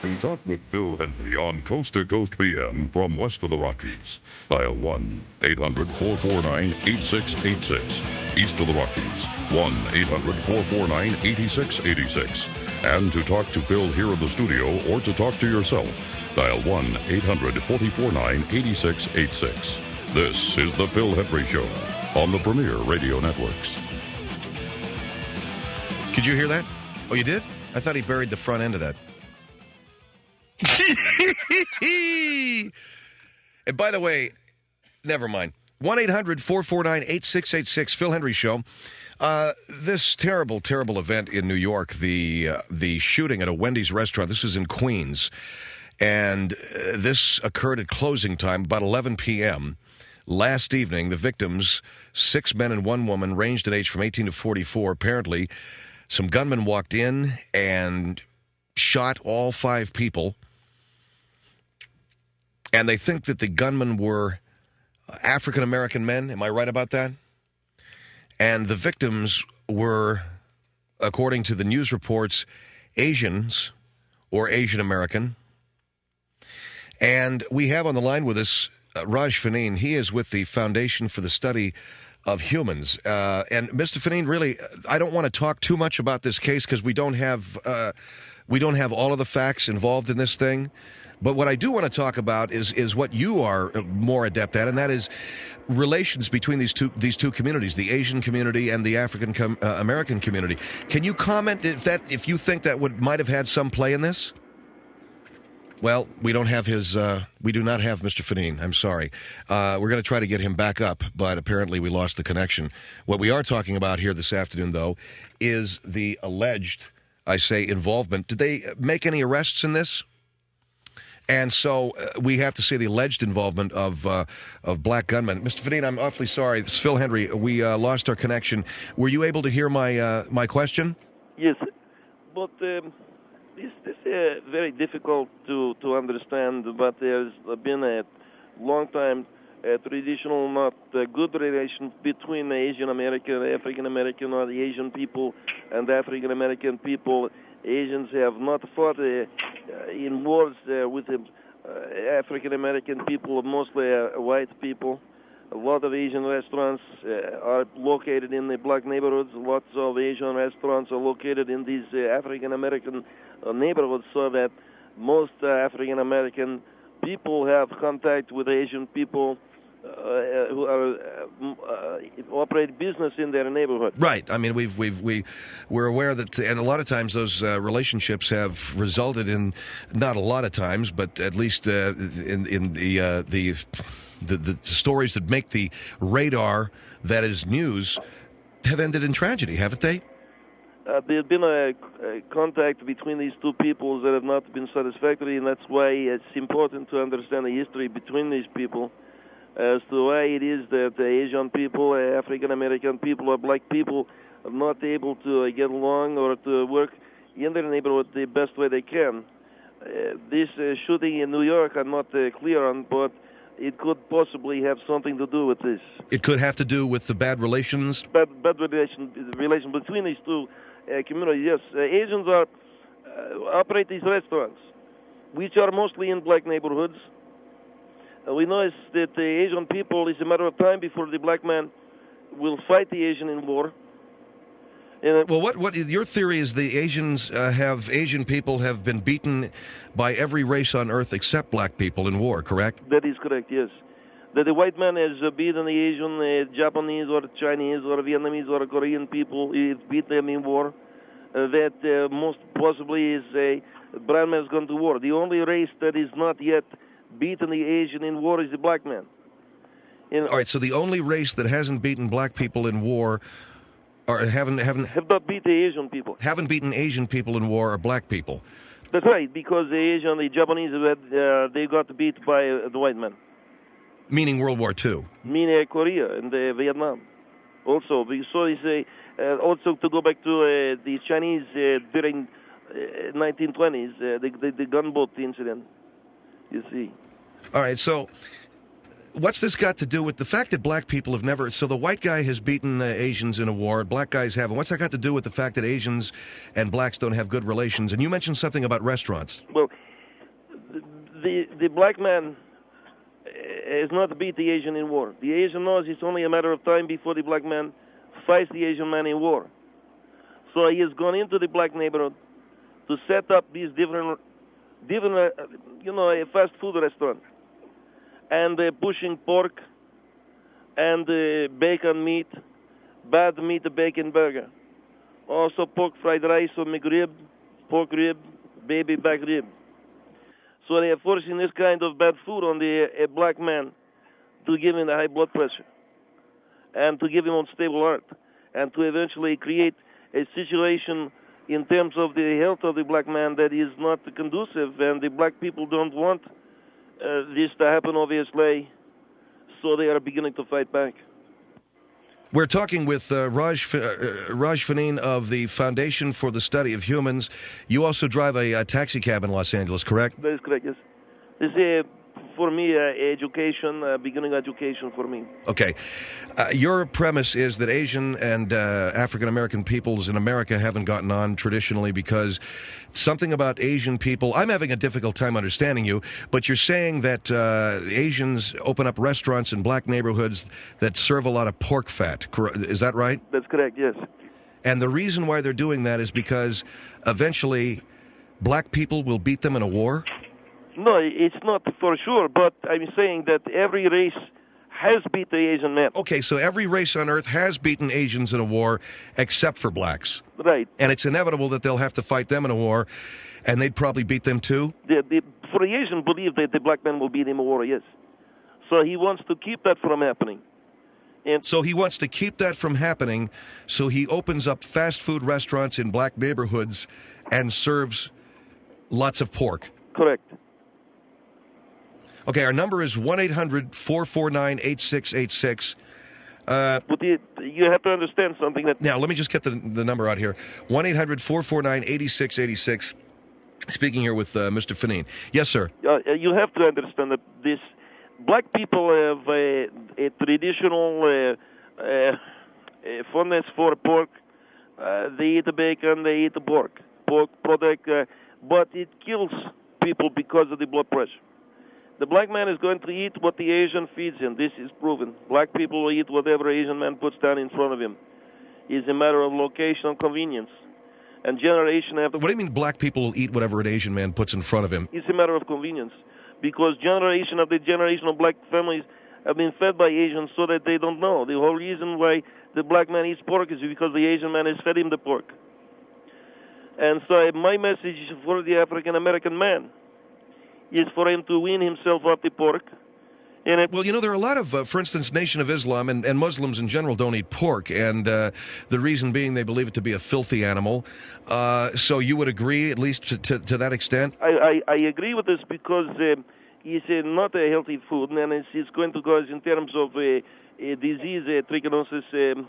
Talk with Phil Hendrie on Coast to Coast PM from west of the Rockies. Dial 1-800-449-8686. East of the Rockies, 1-800-449-8686. And to talk to Phil here in the studio or to talk to yourself, dial 1-800-449-8686. This is the Phil Hendrie Show on the Premier Radio Networks. Could you hear that? Oh, you did? I thought he buried the front end of that. And by the way, never mind. 1-800-449-8686, Phil Hendrie Show. This terrible, terrible event in New York, the shooting at a Wendy's restaurant. This is in Queens. And this occurred at closing time, about 11 p.m. Last evening, the victims, 6 men and 1 woman, ranged in age from 18 to 44. Apparently, some gunmen walked in and shot all 5 people. And they think that the gunmen were African-American men. Am I right about that? And the victims were, according to the news reports, Asians or Asian American. And we have on the line with us Raj Faneen. He is with the Foundation for the Study of Humans. And Mr. Faneen, really, I don't want to talk too much about this case because we don't have all of the facts involved in this thing. But what I do want to talk about is what you are more adept at, and that is relations between these two communities, the Asian community and the African American community. Can you comment if you think that might have had some play in this? Well, we don't have we do not have Mr. Faneen. I'm sorry. We're going to try to get him back up, but apparently we lost the connection. What we are talking about here this afternoon, though, is the alleged, I say, involvement. Did they make any arrests in this? And so we have to say the alleged involvement of black gunmen. Mr. Faneen, I'm awfully sorry. This is Phil Hendrie. We lost our connection. Were you able to hear my question? Yes, but this is very difficult to understand. But there's been a long time traditional, not good relation between Asian American, African American, or the Asian people and African American people. Asians have not fought in wars with the African American people, mostly white people. A lot of Asian restaurants are located in the black neighborhoods. Lots of Asian restaurants are located in these African American neighborhoods, so that most African American people have contact with Asian people who operate business in their neighborhood. Right. I mean, we're aware that, and a lot of times those relationships have resulted in, not a lot of times, but at least in the stories that make the radar, that is news, have ended in tragedy, haven't they? There's been a contact between these two peoples that have not been satisfactory, and that's why it's important to understand the history between these people, as to why it is that Asian people, African American people, or black people are not able to get along or to work in their neighborhood the best way they can. This shooting in New York, I'm not clear on, but it could possibly have something to do with this. It could have to do with the bad relations? Bad relation between these two communities, yes. Asians operate these restaurants, which are mostly in black neighborhoods. We know that the Asian people, it's a matter of time before the black man will fight the Asian in war. Well, what your theory is the Asian people have been beaten by every race on earth except black people in war, correct? That is correct, yes. That the white man has beaten the Asian, Japanese or Chinese or Vietnamese or Korean people, he beat them in war. That most possibly is a brown man has gone to war. The only race that is not yet beaten the Asian in war is the black man. All right, so the only race that hasn't beaten black people in war, or have not beat the Asian people. Haven't beaten Asian people in war are black people. That's right, because the Japanese, they got beat by the white man. Meaning World War II. Meaning Korea and Vietnam. Also, so it's also to go back to the Chinese during 1920s, the gunboat incident. You see. All right, so what's this got to do with the fact that black people have never... So the white guy has beaten Asians in a war, black guys haven't. What's that got to do with the fact that Asians and blacks don't have good relations? And you mentioned something about restaurants. Well, the black man has not beat the Asian in war. The Asian knows it's only a matter of time before the black man fights the Asian man in war. So he has gone into the black neighborhood to set up these different a fast food restaurant, and pushing pork and bacon meat, bad meat bacon burger, also pork fried rice or McRib, pork rib, baby back rib. So they are forcing this kind of bad food on the black man to give him the high blood pressure and to give him unstable heart and to eventually create a situation in terms of the health of the black man that is not conducive, and the black people don't want this to happen, obviously, so they are beginning to fight back. We're talking with Raj Faneen of the Foundation for the Study of Humans. You also drive a taxi cab in Los Angeles, correct? That is correct, yes. This is, for me, education, beginning education for me. Okay. Your premise is that Asian and African-American peoples in America haven't gotten on traditionally because something about Asian people, I'm having a difficult time understanding you, but you're saying that Asians open up restaurants in black neighborhoods that serve a lot of pork fat. Is that right? That's correct, yes. And the reason why they're doing that is because eventually black people will beat them in a war? No, it's not for sure, but I'm saying that every race has beat the Asian man. Okay, so every race on Earth has beaten Asians in a war except for blacks. Right. And it's inevitable that they'll have to fight them in a war, and they'd probably beat them too? For the Asian believe that the black man will beat him in a war, yes. So he wants to keep that from happening. And so he wants to keep that from happening, so he opens up fast food restaurants in black neighborhoods and serves lots of pork. Correct. Okay, our number is 1-800-449-8686. But you have to understand something that... Now, let me just get the number out here. 1-800-449-8686. Speaking here with Mr. Faneen. Yes, sir. You have to understand that this black people have a traditional fondness for pork. They eat the bacon, they eat the pork product, but it kills people because of the blood pressure. The black man is going to eat what the Asian feeds him. This is proven. Black people will eat whatever Asian man puts down in front of him. It's a matter of location and convenience. And generation after... What do you mean black people will eat whatever an Asian man puts in front of him? It's a matter of convenience. Because generation of black families have been fed by Asians so that they don't know. The whole reason why the black man eats pork is because the Asian man has fed him the pork. And so my message for the African-American man is for him to wean himself off the pork. Well, there are a lot of, for instance, Nation of Islam and Muslims in general don't eat pork, and the reason being they believe it to be a filthy animal. So you would agree, at least to that extent? I agree with this because it's not a healthy food, and it's going to cause, in terms of a disease, trichinosis,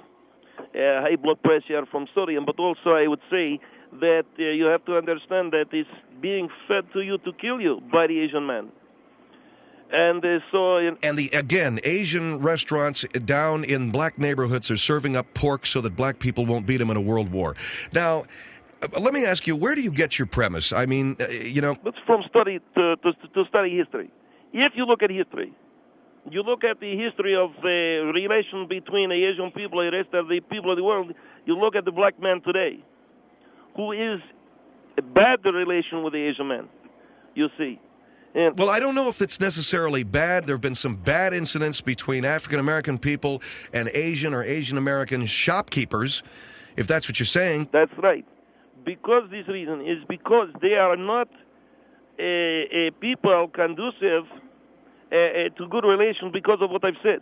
high blood pressure from sodium. But also I would say that you have to understand that it's being fed to you to kill you by the Asian man. And again, Asian restaurants down in black neighborhoods are serving up pork so that black people won't beat them in a world war. Now, let me ask you, where do you get your premise? I mean, It's from study to study history. If you look at history, you look at the history of the relation between the Asian people and the rest of the people of the world, you look at the black man today, who is a bad relation with the Asian man, you see. Well, I don't know if it's necessarily bad. There have been some bad incidents between African-American people and Asian or Asian-American shopkeepers, if that's what you're saying. That's right. Because this reason is because they are not a people conducive to good relations because of what I've said.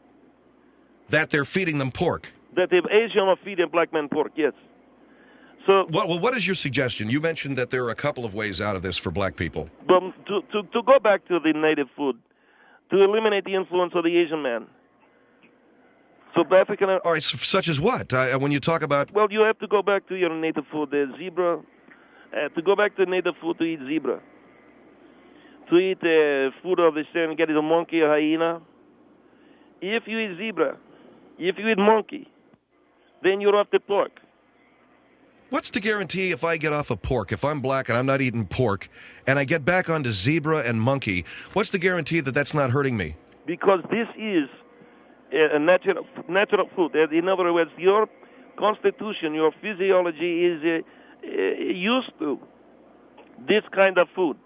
That they're feeding them pork. That the Asian are feeding black men pork, yes. So, well, what is your suggestion? You mentioned that there are a couple of ways out of this for black people. To go back to the native food, to eliminate the influence of the Asian man. So African... All right, such as what? When you talk about... Well, you have to go back to your native food, the zebra. To go back to native food to eat zebra. To eat food of the same, get it a monkey or hyena. If you eat zebra, if you eat monkey, then you're off the pork. What's the guarantee if I get off of pork, if I'm black and I'm not eating pork, and I get back onto zebra and monkey, what's the guarantee that that's not hurting me? Because this is a natural food. In other words, your constitution, your physiology is used to this kind of food.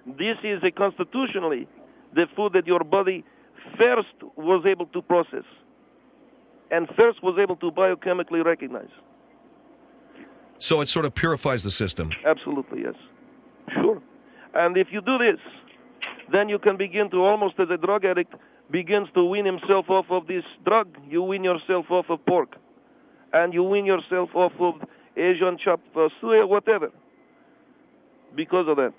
This is constitutionally the food that your body first was able to process and first was able to biochemically recognize. So it sort of purifies the system. Absolutely, yes. Sure. And if you do this, then you can begin to, almost as a drug addict begins to wean himself off of this drug, you wean yourself off of pork. And you wean yourself off of Asian chopped suey, whatever, because of that.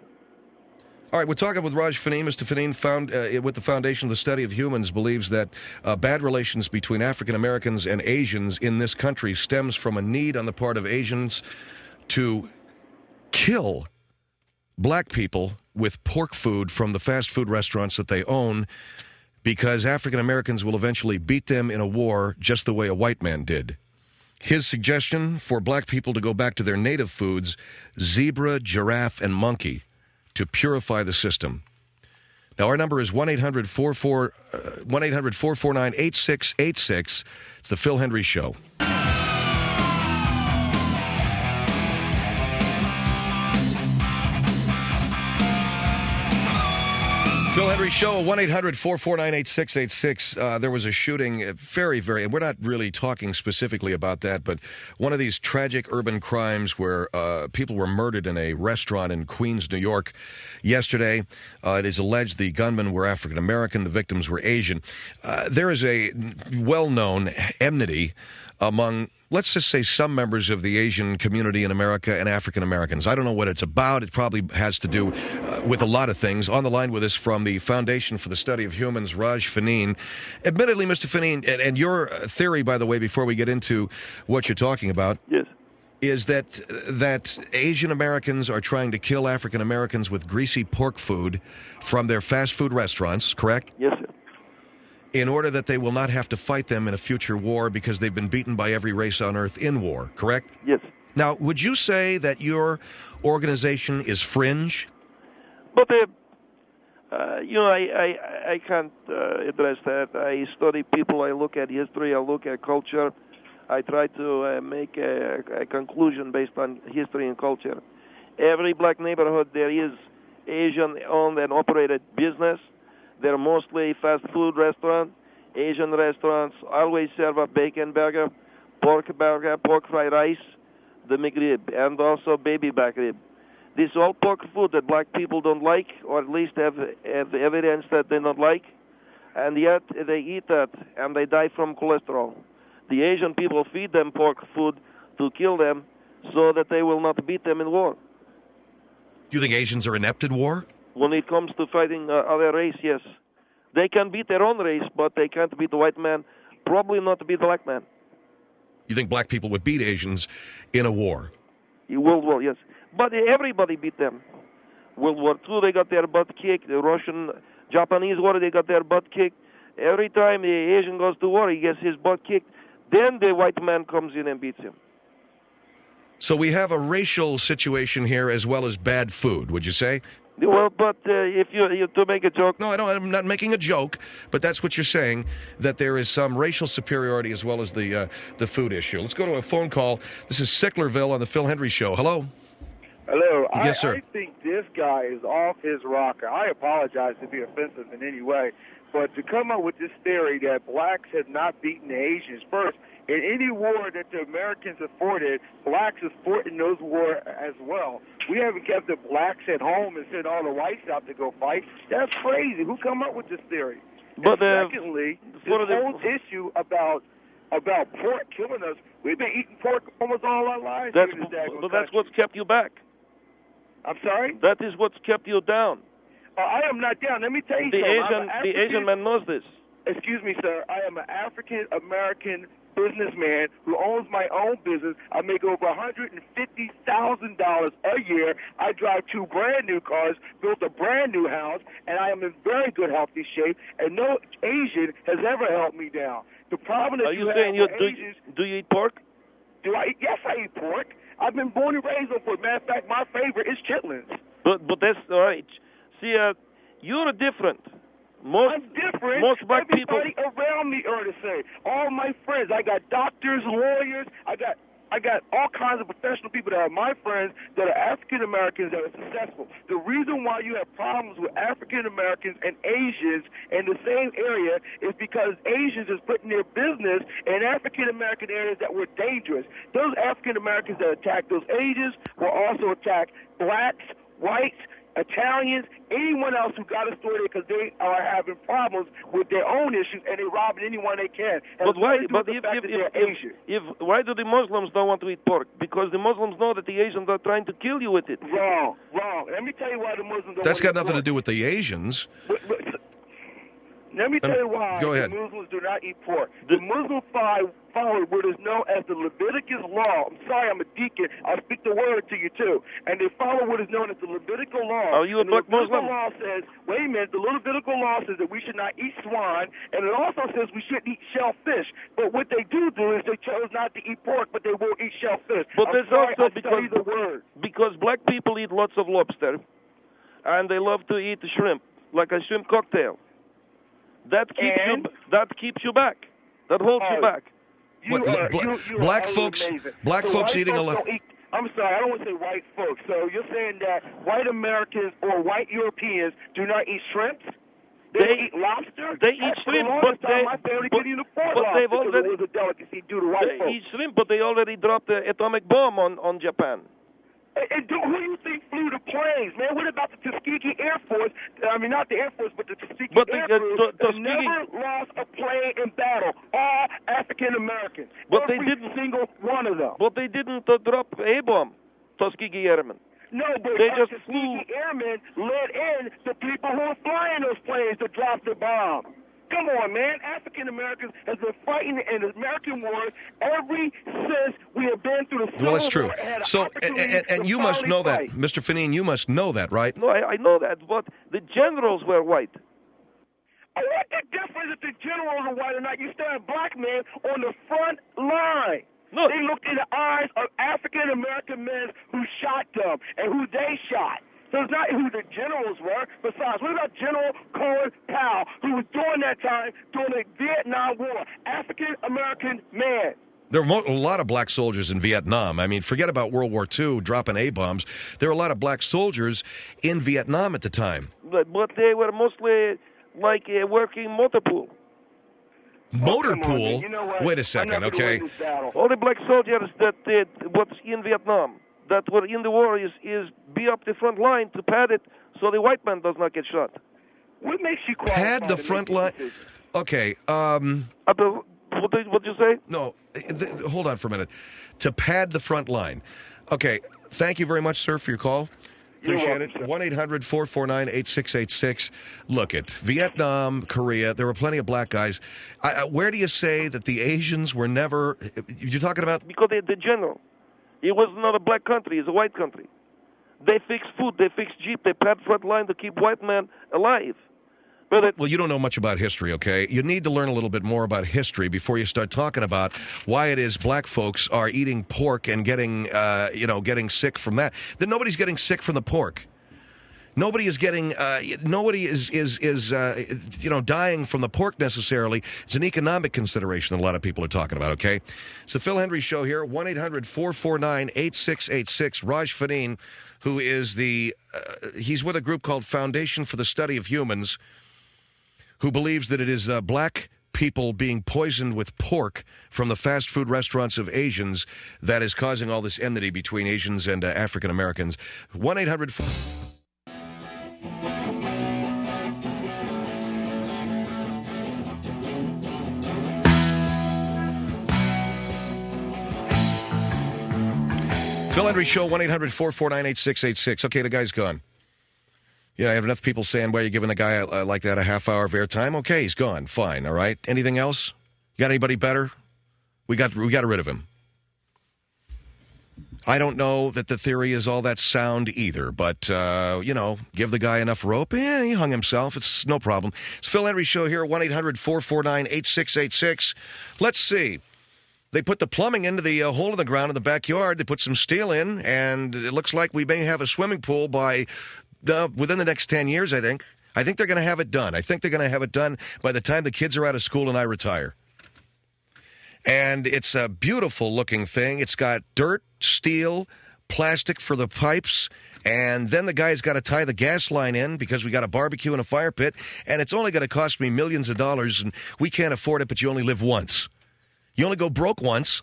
All right, we're talking with Raj Faneen. Mr. Faneen, with the Foundation of the Study of Humans, believes that bad relations between African Americans and Asians in this country stems from a need on the part of Asians to kill black people with pork food from the fast food restaurants that they own, because African Americans will eventually beat them in a war just the way a white man did. His suggestion for black people to go back to their native foods, zebra, giraffe, and monkey, to purify the system. Now, our number is 1-800-449-8686. It's the Phil Hendrie Show. Phil Hendrie Show, 1-800-449-8686. There was a shooting, and we're not really talking specifically about that, but one of these tragic urban crimes where people were murdered in a restaurant in Queens, New York yesterday. It is alleged the gunmen were African American, the victims were Asian. There is a well-known enmity among, let's just say, some members of the Asian community in America and African Americans. I don't know what it's about. It probably has to do with a lot of things. On the line with us from the Foundation for the Study of Humans, Raj Faneen. Admittedly, Mr. Faneen, and your theory, by the way, before we get into what you're talking about, yes, is that Asian Americans are trying to kill African Americans with greasy pork food from their fast food restaurants, correct? Yes, sir. In order that they will not have to fight them in a future war because they've been beaten by every race on Earth in war, correct? Yes. Now, would you say that your organization is fringe? But, I can't address that. I study people, I look at history, I look at culture. I try to make a conclusion based on history and culture. Every black neighborhood, there is Asian-owned and operated business. They're mostly fast food restaurants. Asian restaurants always serve a bacon burger, pork fried rice, the McRib, and also baby back rib. This is all pork food that black people don't like, or at least have evidence that they don't like, and yet they eat that, and they die from cholesterol. The Asian people feed them pork food to kill them so that they will not beat them in war. Do you think Asians are inept at war? When it comes to fighting other race, yes. They can beat their own race, but they can't beat the white man, probably not beat the black man. You think black people would beat Asians in a war? In World War, yes. But everybody beat them. World War II, they got their butt kicked. The Russian, Japanese war, they got their butt kicked. Every time the Asian goes to war, he gets his butt kicked. Then the white man comes in and beats him. So we have a racial situation here as well as bad food, would you say? Well, but if you to make a joke... No, I'm not making a joke, but that's what you're saying, that there is some racial superiority as well as the food issue. Let's go to a phone call. This is Sicklerville on the Phil Hendrie Show. Hello? Hello. Yes, sir. I think this guy is off his rocker. I apologize to be offensive in any way, but to come up with this theory that blacks have not beaten the Asians first, in any war that the Americans have fought in, blacks have fought in those wars as well. We haven't kept the blacks at home and sent all the whites out to go fight. That's crazy. Who come up with this theory? But secondly, this whole issue about pork killing us, we've been eating pork almost all our lives. That's what's kept you back. I'm sorry? That is what's kept you down. I am not down. Let me tell you something. The Asian man knows this. Excuse me, sir. I am an African-American businessman who owns my own business. I make over $150,000 a year. I drive 2 brand new cars, built a brand new house, and I am in very good, healthy shape, and no Asian has ever held me down. The problem is do you eat pork? Yes, I eat pork. I've been born and raised on pork. Matter of fact, my favorite is chitlins. But that's all right. See, you're different. I'm different. Most black Everybody people around me are the same. All my friends. I got doctors, lawyers. I got all kinds of professional people that are my friends that are African Americans that are successful. The reason why you have problems with African Americans and Asians in the same area is because Asians is putting their business in African American areas that were dangerous. Those African Americans that attack those Asians will also attack blacks, whites, Italians, anyone else who got a story there because they are having problems with their own issues and they're robbing anyone they can. But why? But if why do the Muslims don't want to eat pork? Because the Muslims know that the Asians are trying to kill you with it. Wrong. Let me tell you why the Muslims don't. That's got want nothing pork. to do with the Asians. Let me tell you why the Muslims do not eat pork. The Muslims follow what is known as the Leviticus law. I'm sorry, I'm a deacon. I'll speak the word to you, too. And they follow what is known as the Levitical law. Are you a black Muslim? The Levitical law says, wait a minute, the Levitical law says that we should not eat swine, and it also says we shouldn't eat shellfish. But what they do is they chose not to eat pork, but they will eat shellfish. But there's also because black people eat lots of lobster, and they love to eat shrimp, like a shrimp cocktail. That keeps you back. That holds you back. Black folks eating a lot. I'm sorry, I don't want to say white folks. So you're saying that white Americans or white Europeans do not eat shrimps? They eat lobster? They eat shrimp, but they've already was a delicacy due to white folks. They eat shrimp, but they already dropped the atomic bomb on Japan. And who do you think flew the planes, man? What about the Tuskegee Air Force? I mean, not the Air Force, but the Tuskegee Air Force. They never lost a plane in battle. All African Americans. But every single one of them. But they didn't drop a bomb, Tuskegee Airmen. No, but they just Tuskegee Airmen let in the people who were flying those planes to drop the bomb. Come on, man. African Americans has been fighting in the American wars every since we have been through the Civil War. Well, that's true. So, and you must know that, Mr. Faneen. You must know that, right? No, I know that. But the generals were white. What the difference if the generals are white or not? You still have black men on the front line. No. They looked in the eyes of African American men who shot them and who they shot. So it's not who the generals were. Besides, what about General Colin Powell, who was during that time during the Vietnam War? African-American man. There were a lot of black soldiers in Vietnam. I mean, forget about World War II, dropping A-bombs. There were a lot of black soldiers in Vietnam at the time. But they were mostly like a working motor pool. Motor pool? You know what? Wait a second, okay? All the black soldiers that was in Vietnam, that were in the war is be up the front line to pad it so the white man does not get shot. What makes you qualify pad the front line? Okay. What did you say? No, hold on for a minute. To pad the front line. Okay. Thank you very much, sir, for your call. Appreciate it. 1-800-449-8686. Look at Vietnam, Korea. There were plenty of black guys. Where do you say that the Asians were never? You're talking about because the general. It was not a black country, it's a white country. They fix food, they fix jeep, they pad front line to keep white men alive. Well, you don't know much about history, okay? You need to learn a little bit more about history before you start talking about why it is black folks are eating pork and getting sick from that. Then nobody's getting sick from the pork. Nobody is getting. Nobody is dying from the pork necessarily. It's an economic consideration that a lot of people are talking about. Okay, it's the Phil Hendrie Show here. 1-800-449-8686. Raj Faneen, who is he's with a group called Foundation for the Study of Humans, who believes that it is black people being poisoned with pork from the fast food restaurants of Asians that is causing all this enmity between Asians and African Americans. 1-800. Phil Hendrie Show, 1-800-449-8686. Okay, the guy's gone. I have enough people saying, well, you're giving a guy like that a half hour of airtime. Okay, he's gone. Fine, all right. Anything else? You got anybody better? We got rid of him. I don't know that the theory is all that sound either, but, give the guy enough rope. He hung himself. It's no problem. It's Phil Hendrie Show here, 1-800-449-8686. Let's see. They put the plumbing into the hole in the ground in the backyard. They put some steel in, and it looks like we may have a swimming pool by within the next 10 years, I think. I think they're going to have it done. I think they're going to have it done by the time the kids are out of school and I retire. And it's a beautiful-looking thing. It's got dirt, steel, plastic for the pipes, and then the guy's got to tie the gas line in because we got a barbecue and a fire pit, and it's only going to cost me millions of dollars, and we can't afford it, but you only live once. You only go broke once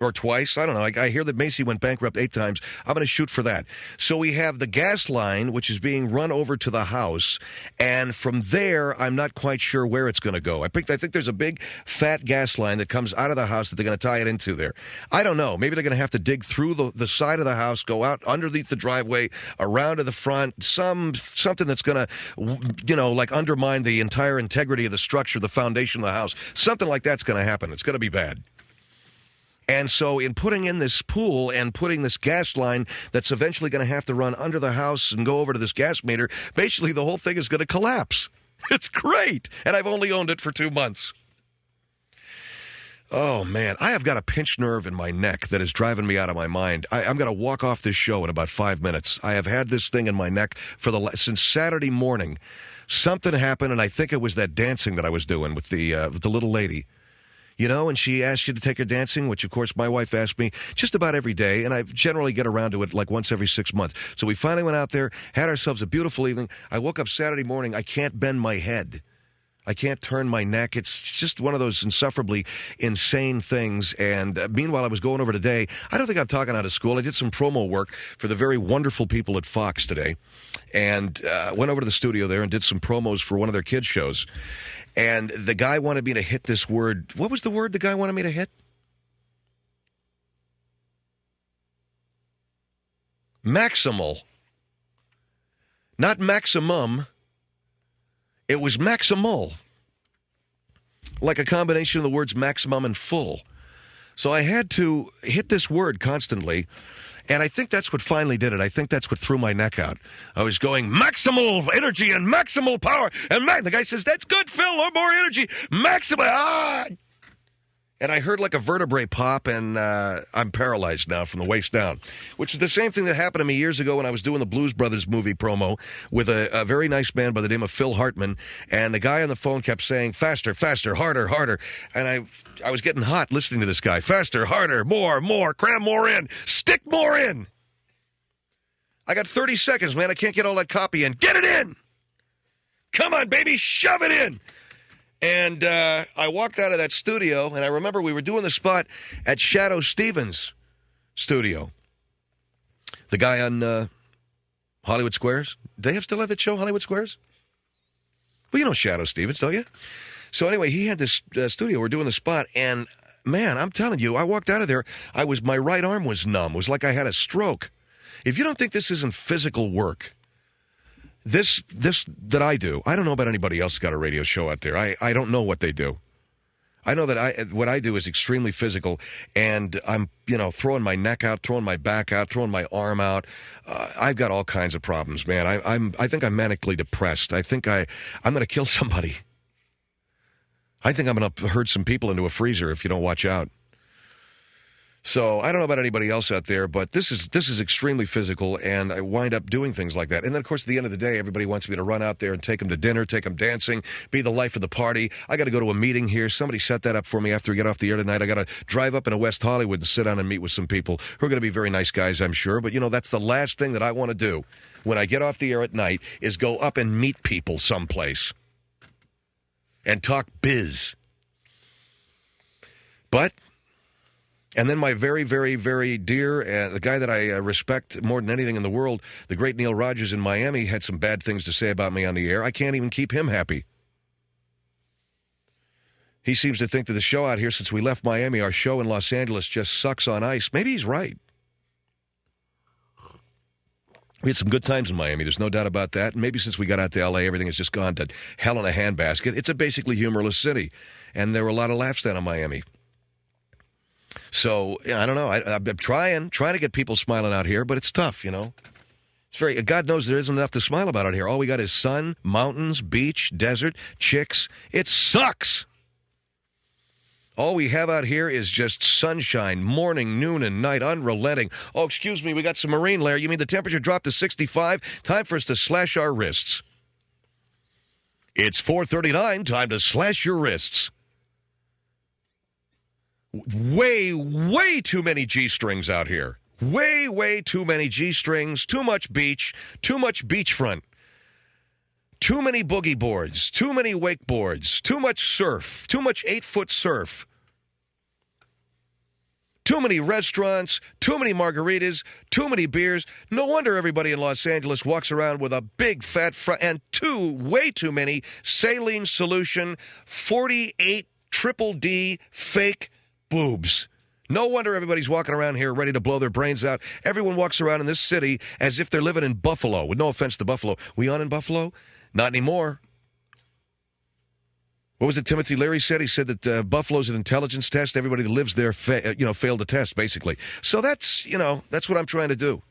or twice. I don't know. I hear that Macy went bankrupt 8 times. I'm going to shoot for that. So we have the gas line, which is being run over to the house, and from there, I'm not quite sure where it's going to go. I think there's a big, fat gas line that comes out of the house that they're going to tie it into there. I don't know. Maybe they're going to have to dig through the side of the house, go out underneath the driveway, around to the front, something that's going to, like undermine the entire integrity of the structure, the foundation of the house. Something like that's going to happen. It's going to be bad. And so in putting in this pool and putting this gas line that's eventually going to have to run under the house and go over to this gas meter, basically the whole thing is going to collapse. It's great. And I've only owned it for 2 months. Oh, man. I have got a pinched nerve in my neck that is driving me out of my mind. I'm going to walk off this show in about 5 minutes. I have had this thing in my neck since Saturday morning. Something happened, and I think it was that dancing that I was doing with the little lady. And she asked you to take her dancing, which, of course, my wife asked me just about every day, and I generally get around to it like once every 6 months. So we finally went out there, had ourselves a beautiful evening. I woke up Saturday morning. I can't bend my head. I can't turn my neck. It's just one of those insufferably insane things. And meanwhile, I was going over today. I don't think I'm talking out of school. I did some promo work for the very wonderful people at Fox today, and went over to the studio there and did some promos for one of their kids' shows. And the guy wanted me to hit this word. What was the word the guy wanted me to hit? Maximal. Not maximum. It was maximal. Like a combination of the words maximum and full. So I had to hit this word constantly. And I think that's what finally did it. I think that's what threw my neck out. I was going, maximal energy and maximal power. And the guy says, that's good, Phil, more energy. Maximal. And I heard like a vertebrae pop, and I'm paralyzed now from the waist down, which is the same thing that happened to me years ago when I was doing the Blues Brothers movie promo with a very nice man by the name of Phil Hartman. And the guy on the phone kept saying, faster, faster, harder, harder. And I was getting hot listening to this guy. Faster, harder, more, cram more in, stick more in. I got 30 seconds, man. I can't get all that copy in. Get it in. Come on, baby, shove it in. And I walked out of that studio, and I remember we were doing the spot at Shadow Stevens' studio. The guy on Hollywood Squares. Do they still have that show, Hollywood Squares? Well, you know Shadow Stevens, don't you? So anyway, he had this studio. We're doing the spot, and man, I'm telling you, I walked out of there. My right arm was numb. It was like I had a stroke. If you don't think this isn't physical work, This that I do, I don't know about anybody else who's got a radio show out there. I don't know what they do. I know that what I do is extremely physical, and I'm, throwing my neck out, throwing my back out, throwing my arm out. I've got all kinds of problems, man. I think I'm manically depressed. I think I'm going to kill somebody. I think I'm going to herd some people into a freezer if you don't watch out. So I don't know about anybody else out there, but this is extremely physical, and I wind up doing things like that. And then, of course, at the end of the day, everybody wants me to run out there and take them to dinner, take them dancing, be the life of the party. I got to go to a meeting here. Somebody set that up for me after we get off the air tonight. I got to drive up into West Hollywood and sit down and meet with some people who are going to be very nice guys, I'm sure. But, that's the last thing that I want to do when I get off the air at night is go up and meet people someplace and talk biz. And then my very, very, very dear, the guy that I respect more than anything in the world, the great Neil Rogers in Miami, had some bad things to say about me on the air. I can't even keep him happy. He seems to think that the show out here, since we left Miami, our show in Los Angeles just sucks on ice. Maybe he's right. We had some good times in Miami. There's no doubt about that. And maybe since we got out to L.A., everything has just gone to hell in a handbasket. It's a basically humorless city. And there were a lot of laughs down in Miami. So, I don't know. I'm trying to get people smiling out here, but it's tough, It's God knows there isn't enough to smile about out here. All we got is sun, mountains, beach, desert, chicks. It sucks. All we have out here is just sunshine, morning, noon, and night, unrelenting. Oh, excuse me, we got some marine layer. You mean the temperature dropped to 65? Time for us to slash our wrists. It's 4:39, time to slash your wrists. Way too many G-strings out here. Way too many G-strings, too much beach, too much beachfront. Too many boogie boards, too many wakeboards, too much surf, too much 8-foot surf. Too many restaurants, too many margaritas, too many beers. No wonder everybody in Los Angeles walks around with a big fat and way too many saline solution 48 triple D fake boobs. No wonder everybody's walking around here ready to blow their brains out. Everyone walks around in this city as if they're living in Buffalo. With no offense to Buffalo. We on in Buffalo? Not anymore. What was it Timothy Leary said? He said that Buffalo's an intelligence test. Everybody that lives there, failed the test, basically. So that's what I'm trying to do.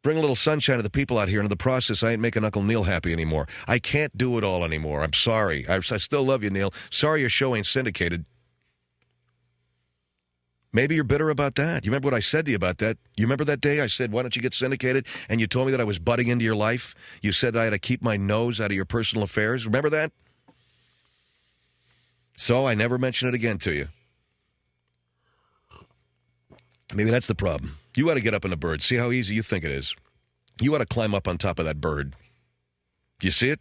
Bring a little sunshine to the people out here. And in the process, I ain't making Uncle Neil happy anymore. I can't do it all anymore. I'm sorry. I still love you, Neil. Sorry your show ain't syndicated. Maybe you're bitter about that. You remember what I said to you about that? You remember that day I said, why don't you get syndicated? And you told me that I was butting into your life. You said I had to keep my nose out of your personal affairs. Remember that? So I never mention it again to you. Maybe that's the problem. You ought to get up in a bird. See how easy you think it is. You ought to climb up on top of that bird. Do you see it?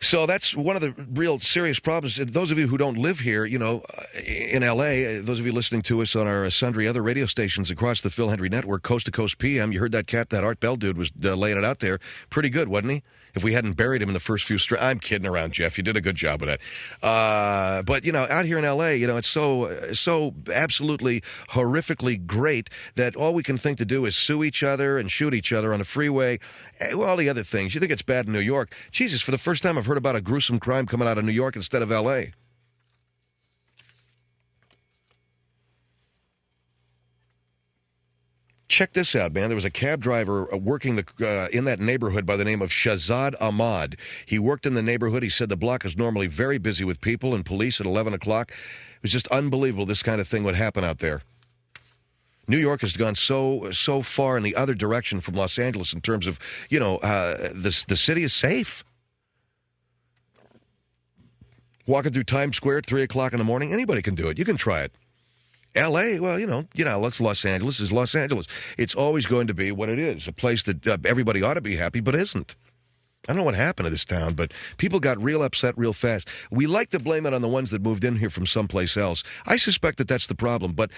So that's one of the real serious problems. Those of you who don't live here, in L.A., those of you listening to us on our sundry other radio stations across the Phil Hendrie Network, Coast to Coast PM, you heard that Art Bell dude was laying it out there. Pretty good, wasn't he? If we hadn't buried him in the first few I'm kidding around, Jeff. You did a good job with that. But, out here in L.A., it's so absolutely horrifically great that all we can think to do is sue each other and shoot each other on the freeway. All the other things. You think it's bad in New York. Jesus, for the first time I've heard about a gruesome crime coming out of New York instead of L.A. Check this out, man. There was a cab driver working in that neighborhood by the name of Shahzad Ahmad. He worked in the neighborhood. He said the block is normally very busy with people and police at 11 o'clock. It was just unbelievable this kind of thing would happen out there. New York has gone so far in the other direction from Los Angeles in terms of, the city is safe. Walking through Times Square at 3 o'clock in the morning, anybody can do it. You can try it. L.A., well, let's Los Angeles is Los Angeles. It's always going to be what it is, a place that everybody ought to be happy but isn't. I don't know what happened to this town, but people got real upset real fast. We like to blame it on the ones that moved in here from someplace else. I suspect that that's the problem, but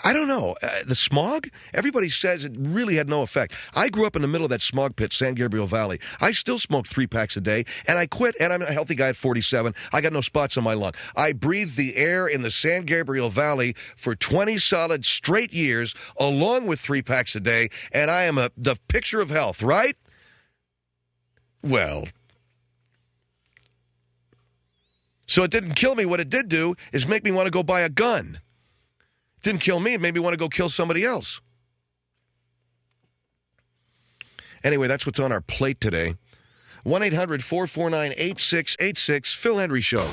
I don't know. The smog? Everybody says it really had no effect. I grew up in the middle of that smog pit, San Gabriel Valley. I still smoke 3 packs a day, and I quit, and I'm a healthy guy at 47. I got no spots on my lung. I breathed the air in the San Gabriel Valley for 20 solid straight years, along with 3 packs a day, and I am the picture of health, right? Well, so it didn't kill me. What it did do is make me want to go buy a gun. It didn't kill me. It made me want to go kill somebody else. Anyway, that's what's on our plate today. 1-800-449-8686, Phil Hendrie Show.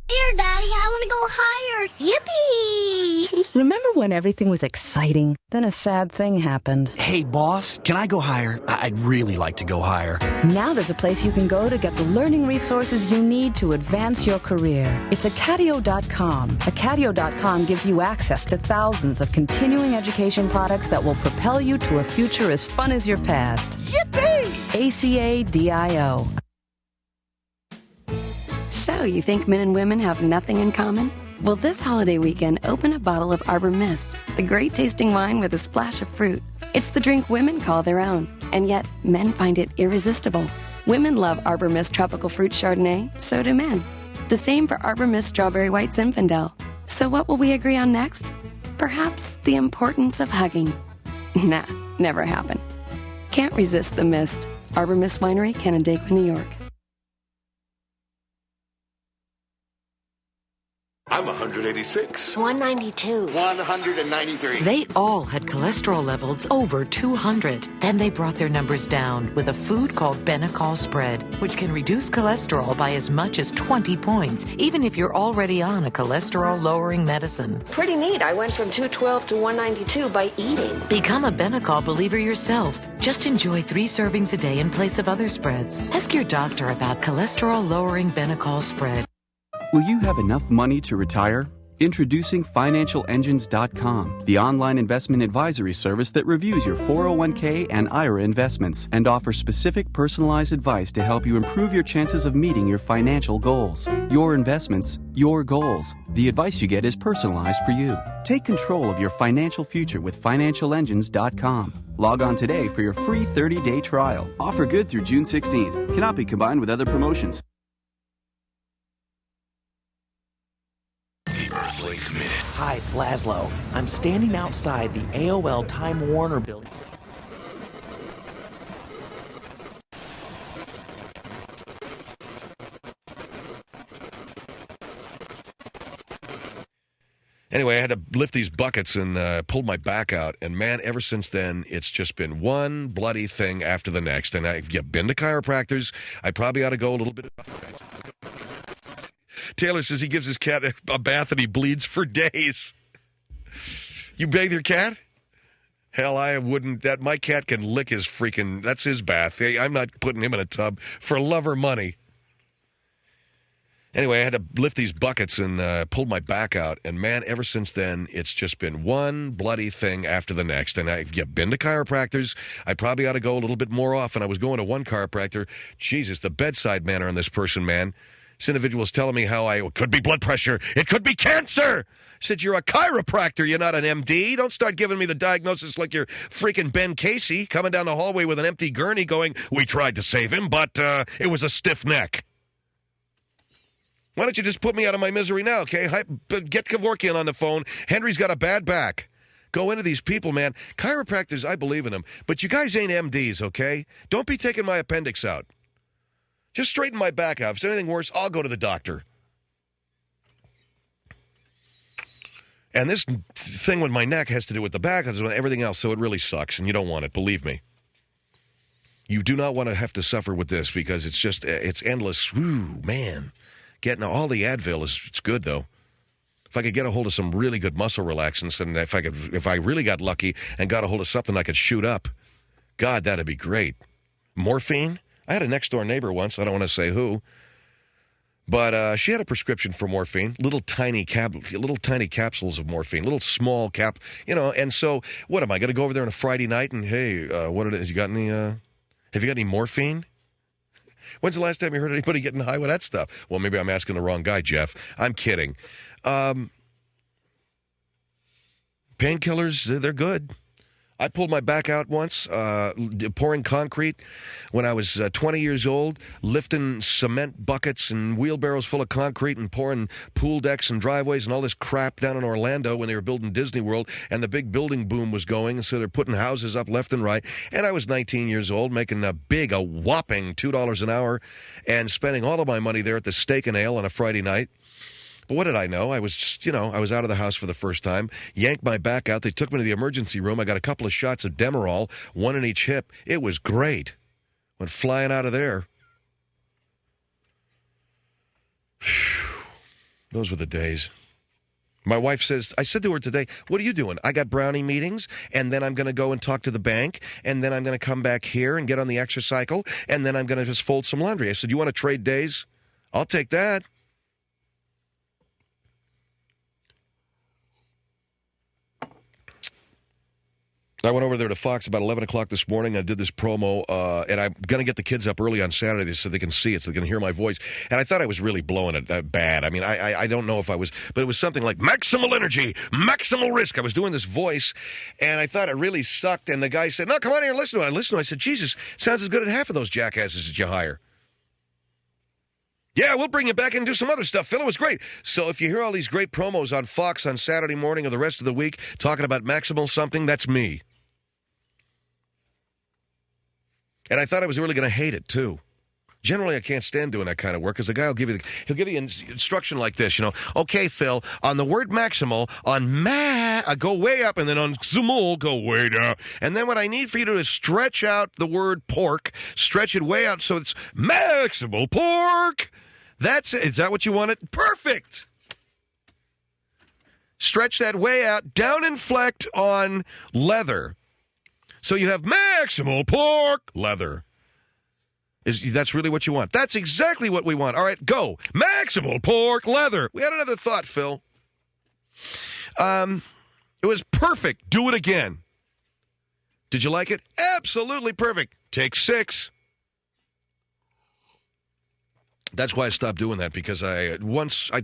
Here, Daddy, I want to go higher. Yippee! Remember when everything was exciting? Then a sad thing happened. Hey, boss, can I go higher? I'd really like to go higher. Now there's a place you can go to get the learning resources you need to advance your career. It's Acadio.com. Acadio.com gives you access to thousands of continuing education products that will propel you to a future as fun as your past. Yippee! ACADIO. So, you think men and women have nothing in common? Well, this holiday weekend, open a bottle of Arbor Mist, the great-tasting wine with a splash of fruit. It's the drink women call their own, and yet men find it irresistible. Women love Arbor Mist Tropical Fruit Chardonnay, so do men. The same for Arbor Mist Strawberry White Zinfandel. So what will we agree on next? Perhaps the importance of hugging. Nah, never happen. Can't resist the mist. Arbor Mist Winery, Canandaigua, New York. I'm 186. 192. 193. They all had cholesterol levels over 200. Then they brought their numbers down with a food called Benecol Spread, which can reduce cholesterol by as much as 20 points, even if you're already on a cholesterol-lowering medicine. Pretty neat. I went from 212 to 192 by eating. Become a Benecol believer yourself. Just enjoy 3 servings a day in place of other spreads. Ask your doctor about cholesterol-lowering Benecol Spread. Will you have enough money to retire? Introducing FinancialEngines.com, the online investment advisory service that reviews your 401k and IRA investments and offers specific personalized advice to help you improve your chances of meeting your financial goals. Your investments, your goals. The advice you get is personalized for you. Take control of your financial future with FinancialEngines.com. Log on today for your free 30-day trial. Offer good through June 16th. Cannot be combined with other promotions. Hi, it's Laszlo. I'm standing outside the AOL Time Warner building. Anyway, I had to lift these buckets and pulled my back out. And, man, ever since then, it's just been one bloody thing after the next. And I've been to chiropractors. I probably ought to go a little bit. Taylor says he gives his cat a bath and he bleeds for days. You bathe your cat? Hell, I wouldn't. My cat can lick his freaking, that's his bath. I'm not putting him in a tub for love or money. Anyway, I had to lift these buckets and pulled my back out. And, man, ever since then, it's just been one bloody thing after the next. And I've been to chiropractors. I probably ought to go a little bit more often. I was going to one chiropractor. Jesus, the bedside manner on this person, man. This individual was telling me how it could be blood pressure. It could be cancer. I said, you're a chiropractor. You're not an MD. Don't start giving me the diagnosis like you're freaking Ben Casey coming down the hallway with an empty gurney going, we tried to save him, but it was a stiff neck. Why don't you just put me out of my misery now, okay? Get Kevorkian on the phone. Hendrie's got a bad back. Go into these people, man. Chiropractors, I believe in them. But you guys ain't MDs, okay? Don't be taking my appendix out. Just straighten my back out. If there's anything worse, I'll go to the doctor. And this thing with my neck has to do with the back, has to do with everything else, so it really sucks, and you don't want it, believe me. You do not want to have to suffer with this because it's just, it's endless. Whew, man. Getting all the Advil it's good, though. If I could get a hold of some really good muscle relaxants, and if I really got lucky and got a hold of something I could shoot up, God, that'd be great. Morphine? I had a next-door neighbor once. I don't want to say who. But she had a prescription for morphine, little tiny capsules of morphine, little small cap, And so, what am I going to go over there on a Friday night and, hey, what it is? Have you got any morphine? When's the last time you heard anybody getting high with that stuff? Well, maybe I'm asking the wrong guy, Jeff. I'm kidding. Painkillers, they're good. I pulled my back out once, pouring concrete when I was 20 years old, lifting cement buckets and wheelbarrows full of concrete and pouring pool decks and driveways and all this crap down in Orlando when they were building Disney World and the big building boom was going. And so they're putting houses up left and right. And I was 19 years old, making a whopping $2 an hour and spending all of my money there at the Steak and Ale on a Friday night. But what did I know? I was out of the house for the first time, yanked my back out. They took me to the emergency room. I got a couple of shots of Demerol, one in each hip. It was great. Went flying out of there. Whew. Those were the days. My wife says, I said to her today, what are you doing? I got brownie meetings, and then I'm going to go and talk to the bank, and then I'm going to come back here and get on the exercycle, and then I'm going to just fold some laundry. I said, you want to trade days? I'll take that. I went over there to Fox about 11 o'clock this morning. I did this promo, and I'm going to get the kids up early on Saturday so they can see it, so they can hear my voice. And I thought I was really blowing it bad. I mean, I don't know if I was, but it was something like maximal energy, maximal risk. I was doing this voice, and I thought it really sucked. And the guy said, no, come on here and listen to it. I listened to it. I said, Jesus, sounds as good as half of those jackasses that you hire. Yeah, we'll bring you back and do some other stuff. Phil, it was great. So if you hear all these great promos on Fox on Saturday morning or the rest of the week talking about maximal something, that's me. And I thought I was really going to hate it, too. Generally, I can't stand doing that kind of work because the guy will give you instruction like this, Okay, Phil, on the word maximal, on go way up, and then on xamul, go way down. And then what I need for you to do is stretch out the word pork, stretch it way out so it's maximal pork. That's it. Is that what you wanted? Perfect. Stretch that way out, down inflect on leather. So you have maximal pork leather. That's really what you want. That's exactly what we want. All right, go. Maximal pork leather. We had another thought, Phil. It was perfect. Do it again. Did you like it? Absolutely perfect. Take 6. That's why I stopped doing that, because I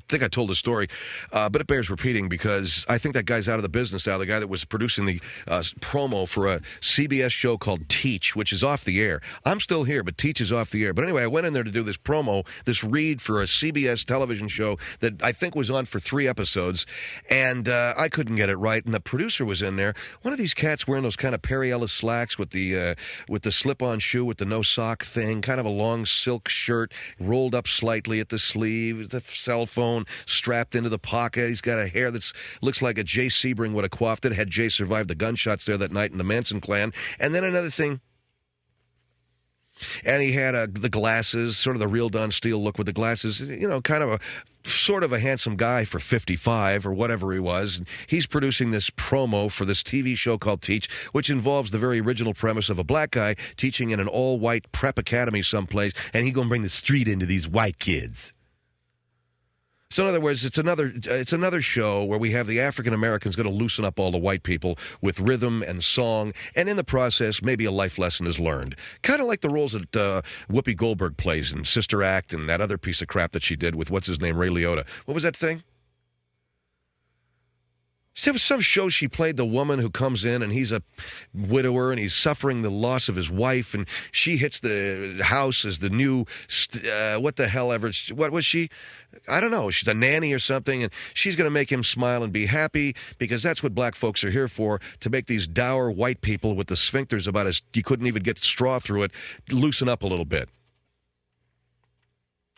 think I told the story, but it bears repeating because I think that guy's out of the business now, the guy that was producing the promo for a CBS show called Teach, which is off the air. I'm still here, but Teach is off the air. But anyway, I went in there to do this promo, this read for a CBS television show that I think was on for 3 episodes, and I couldn't get it right, and the producer was in there. One of these cats wearing those kind of Perry Ellis slacks with the slip-on shoe with the no sock thing, kind of a long silk shirt, rolled up slightly at the sleeve, the cell phone strapped into the pocket. He's got a hair that looks like a Jay Sebring would have coiffed it had Jay survived the gunshots there that night in the Manson clan. And then another thing, and he had the glasses, sort of the real Don Steele look with the glasses, kind of sort of a handsome guy for 55 or whatever he was. And he's producing this promo for this TV show called Teach, which involves the very original premise of a black guy teaching in an all-white prep academy someplace, and he's going to bring the street into these white kids. So in other words, it's another show where we have the African Americans going to loosen up all the white people with rhythm and song, and in the process, maybe a life lesson is learned. Kind of like the roles that Whoopi Goldberg plays in Sister Act and that other piece of crap that she did with what's his name, Ray Liotta. What was that thing? There was some show she played the woman who comes in and he's a widower and he's suffering the loss of his wife, and she hits the house as the new, what the hell ever, what was she? I don't know. She's a nanny or something, and she's going to make him smile and be happy because that's what black folks are here for, to make these dour white people with the sphincters about as you couldn't even get straw through it, loosen up a little bit.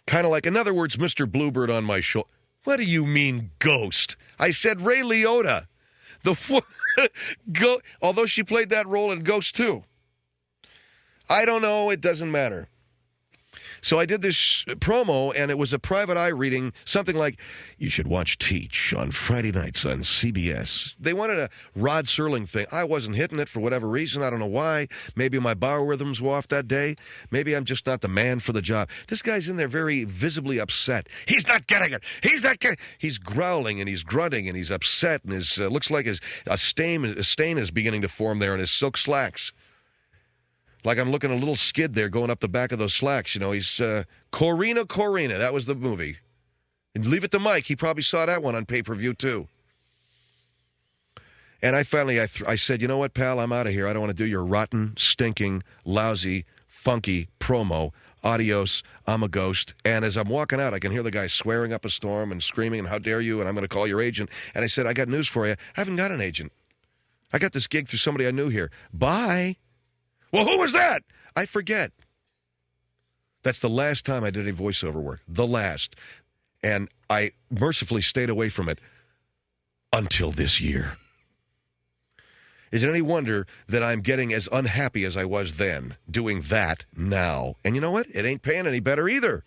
Kind of like, in other words, Mr. Bluebird on my shoulder. What do you mean, ghost? I said Ray Liotta. Although she played that role in Ghost too. I don't know. It doesn't matter. So I did this promo, and it was a private eye reading, something like, you should watch Teach on Friday nights on CBS. They wanted a Rod Serling thing. I wasn't hitting it for whatever reason. I don't know why. Maybe my biorhythms were off that day. Maybe I'm just not the man for the job. This guy's in there very visibly upset. He's not getting it. He's growling, and he's grunting, and he's upset, and his looks like a stain is beginning to form there in his silk slacks. Like I'm looking at a little skid there going up the back of those slacks. He's Corina. That was the movie. And Leave It to Mike. He probably saw that one on pay-per-view, too. And I finally, I said, you know what, pal? I'm out of here. I don't want to do your rotten, stinking, lousy, funky promo. Adios. I'm a ghost. And as I'm walking out, I can hear the guy swearing up a storm and screaming, and how dare you, and I'm going to call your agent. And I said, I got news for you. I haven't got an agent. I got this gig through somebody I knew here. Bye. Well, who was that? I forget. That's the last time I did any voiceover work. The last. And I mercifully stayed away from it until this year. Is it any wonder that I'm getting as unhappy as I was then, doing that now? And you know what? It ain't paying any better either.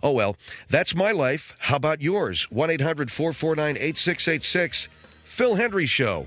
Oh, well, that's my life. How about yours? 1-800-449-8686. Phil Hendrie Show.